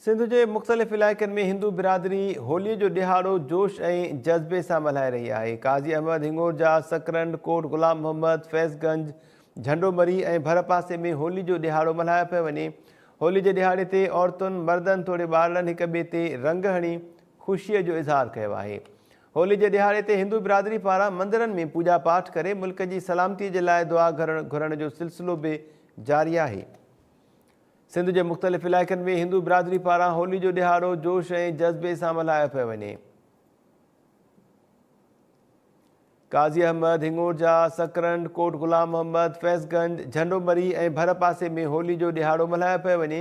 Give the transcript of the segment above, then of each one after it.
सिंध के मुख़्तलिफ़ इलाइक़नि में हिंदू बिरादरी होली जो ॾिहाड़ो जोश ऐं जज़्बे सां मल्हाए रही आहे। काज़ी अहमद हिंगोरजा, सकरंड, कोट गुलाम मोहम्मद, फैज़गंज, झंडोमरी ऐं भर पासे में होली जो ॾिहाड़ो मल्हायो पियो वञे। होली जे ॾिहाड़े ते औरतुनि मर्दनि तोड़े ॿारनि हिक ॿिए ते रंग हणी ख़ुशीअ जो इज़हार कयो आहे। होली जे ॾिहाड़े ते हिंदू बिरादरी पारां मंदरनि में पूॼा पाठ करे मुल्क जी सलामतीअ जे लाइ दुआ घुरण जो सिलसिलो बि जारी आहे। सिंध के मुख़्तलिफ़ इलाइक़नि में हिंदू बिरादरी पारां होली जो ॾिहाड़ो जोश ऐं जज़्बे सां मल्हायो पियो वञे। काज़ी अहमद हिंगोरजा, सकरंड, कोट गुलाम मोहम्मद, फैज़गंज, झंडोमरी ऐं भर पासे में होली जो ॾिहाड़ो मल्हायो पियो वञे।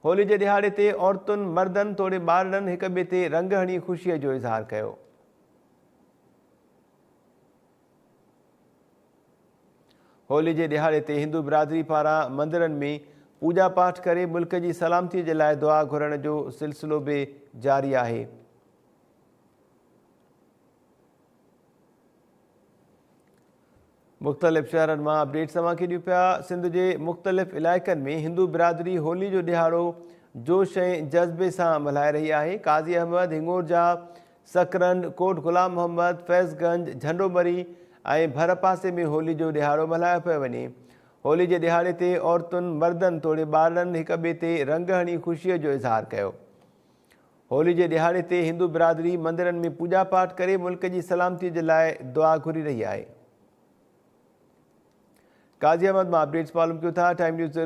होली जे ॾिहाड़े ते औरतुनि मर्दनि तोड़े ॿारनि हिक ॿिए ते रंग हणी ख़ुशीअ जो इज़हार कयो। होली जे ॾिहाड़े ते हिंदू बिरादरी पारां मंदरनि में पूॼा पाठ करे मुल्क जी सलामतीअ जे लाइ दुआ घुरण जो सिलसिलो बि जारी आहे। मुख़्तलिफ़ शहरनि मां अपडेट्स तव्हांखे ॾियूं पिया। सिंध जे मुख़्तलिफ़ इलाइक़नि में हिंदू बिरादरी होली जो ॾिहाड़ो जोश ऐं जज़्बे सां मल्हाए रही आहे। काज़ी अहमद हिंगोरजा, सकरंड, कोट गुलाम मोहम्मद, फैज़गंज, झंडोमरी ऐं भर पासे में होली जो ॾिहाड़ो मल्हायो पियो वञे। होली जे ॾिहाड़े ते औरतुनि मर्दनि तोड़े ॿारनि हिक ॿिए ते रंग हणी ख़ुशीअ जो इज़हार कयो। होली जे ॾिहाड़े ते हिंदू बिरादरी मंदरनि में पूॼा पाठ करे मुल्क जी सलामतीअ जे लाइ दुआ घुरी रही आहे। काज़ी अहमद मां अपडेट्स मालूम कयूं था। Time news